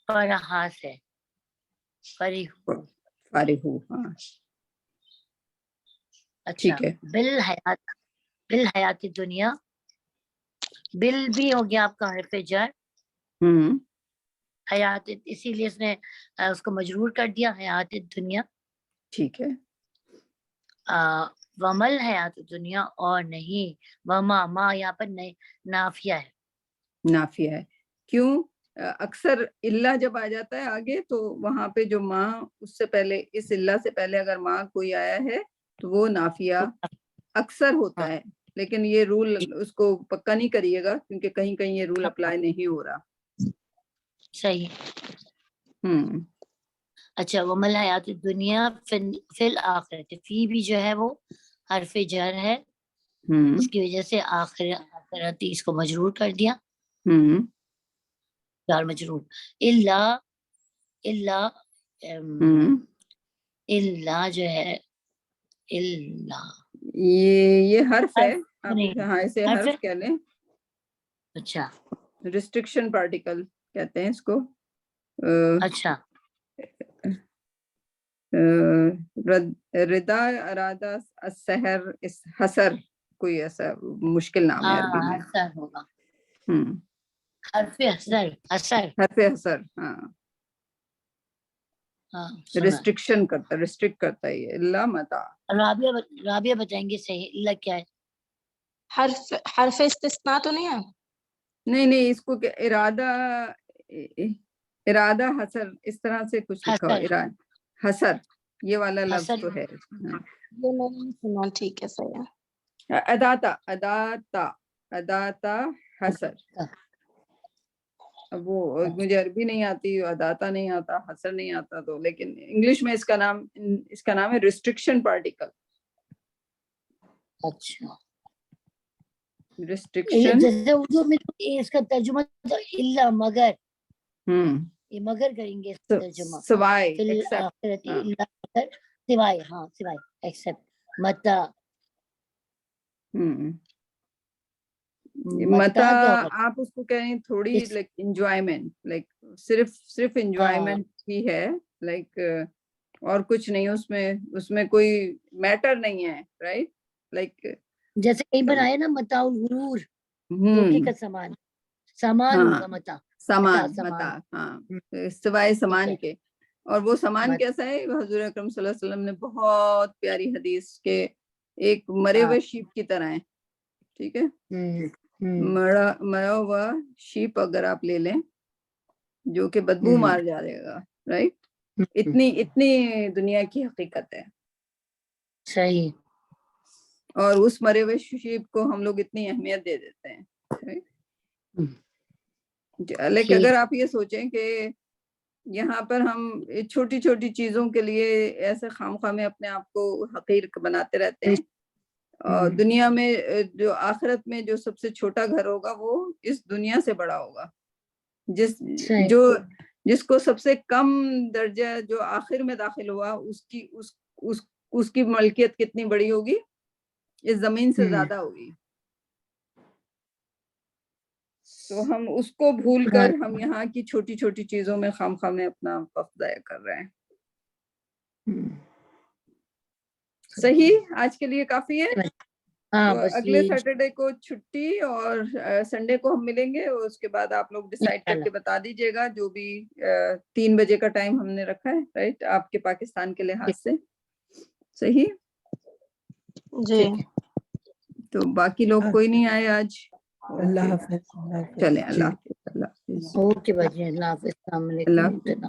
فرحہ سے, فریح, فارغ. ہاں اچھا, ٹھیک ہے, بالحیات دنیا, بل بھی ہو گیا آپ کا حرف جر. حیات اسی لیے اس نے اس کو مجرور کر دیا حیات دنیا. ٹھیک ہے. ومل حیات دنیا اور نہیں وما ما یہاں پر نافیہ ہے. نافیہ ہے. کیوں؟ اکثر اللہ جب آ جاتا ہے آگے تو وہاں پہ جو ماں اس سے پہلے اس اللہ سے پہلے اگر ماں کوئی آیا ہے تو وہ نافیہ اکثر ہوتا ہے. لیکن یہ رول اس کو پکا نہیں کریے گا کیونکہ کہیں کہیں یہ رول اپلائی نہیں ہو رہا. صحیح. اچھا ومل حیات دنیا فی الآخرت فی بھی جو ہے وہ حرف جر ہے اس کی وجہ سے آخرت اس کو مجرور کر دیا. جار مجرور. اللہ جو ہے اللہ یہ حرف ہے. آپ نہیں، یہاں اسے حرف حرف کہہ لیں. اچھا ریسٹرکشن پارٹیکل کہتے ہیں اس کو. اچھا ردا ارادہ السحر حسر کوئی ایسا مشکل نام ہے عربی میں. حسر ہوگا. حرف حسر. ہاں ریسٹرکشن کرتا ریسٹرکٹ کرتا ہے یہ. اللہ متا. رابعہ بتائیں گے صحیح اللہ کیا ہے. حرف استثناء تو نہیں ہے. نہیں اس کو ارادہ حسر اس طرح سے کچھ لکھا ہو. ارادہ حسر یہ والا لفظ تو ہے. یہ میں نے سنا. ٹھیک ہے صحیح ہے. اداتا حسر. اب وہ مجھے عربی نہیں آتی اداتا نہیں آتا حسر نہیں آتا تو لیکن انگلش میں اس کا نام ہے ریسٹرکشن پارٹیکل. اچھا ریسٹرکشن. جیسے اردو میں اس کا ترجمہ تو اللہ مگر یہ مگر کریں گے ترجمہ سوائے سوائے. ہاں سوائے ایکسپٹ متا. متا آپ اس کو کہہ رہے ہیں تھوڑی لائک انجوائمنٹ لائک صرف انجوائمنٹ ہی ہے لائک اور کچھ نہیں. اس میں کوئی میٹر نہیں ہے. رائٹ لائک جیسے کہیں پر آیا نا متا الغرور دھوکے کا سامان ہوگا متا. متا ہاں سوائے سامان کے. اور وہ سامان کیسا ہے؟ حضور اکرم صلی اللہ علیہ وسلم نے بہت پیاری حدیث کے ایک مرے ہوئے شیپ کی طرح ہے. ٹھیک ہے. مرا ہوا شیپ اگر آپ لے لیں جو کہ بدبو مار جائے گا. رائٹ. اتنی دنیا کی حقیقت ہے. صحیح. اور اس مرے ہوئے شیپ کو ہم لوگ اتنی اہمیت دے دیتے ہیں. لیکن اگر آپ یہ سوچیں کہ یہاں پر ہم چھوٹی چھوٹی چیزوں کے لیے ایسے خواہ میں اپنے آپ کو حقیر بناتے رہتے ہیں. اور دنیا میں جو آخرت میں جو سب سے چھوٹا گھر ہوگا وہ اس دنیا سے بڑا ہوگا. جس کو سب سے کم درجہ جو آخر میں داخل ہوا اس کی ملکیت کتنی بڑی ہوگی؟ اس زمین سے زیادہ ہوگی. تو ہم اس کو بھول کر ہم یہاں کی چھوٹی چھوٹی چیزوں میں خواہ میں اپنا وقت ضائع کر رہے ہیں. صحیح. آج کے لیے کافی ہے. اگلے سیٹرڈے کو چھٹی اور سنڈے کو ہم ملیں گے. اور اس کے بعد آپ لوگ ڈیسائیڈ کر کے بتا دیجیے گا جو بھی 3 بجے کا ٹائم ہم نے رکھا ہے. رائٹ آپ کے پاکستان کے لحاظ سے. صحیح جی. تو باقی لوگ کوئی نہیں آئے آج. اللہ حافظ. چلیں اللہ حافظ. اوکے بھائی. اللہ حافظ. السلام علیکم.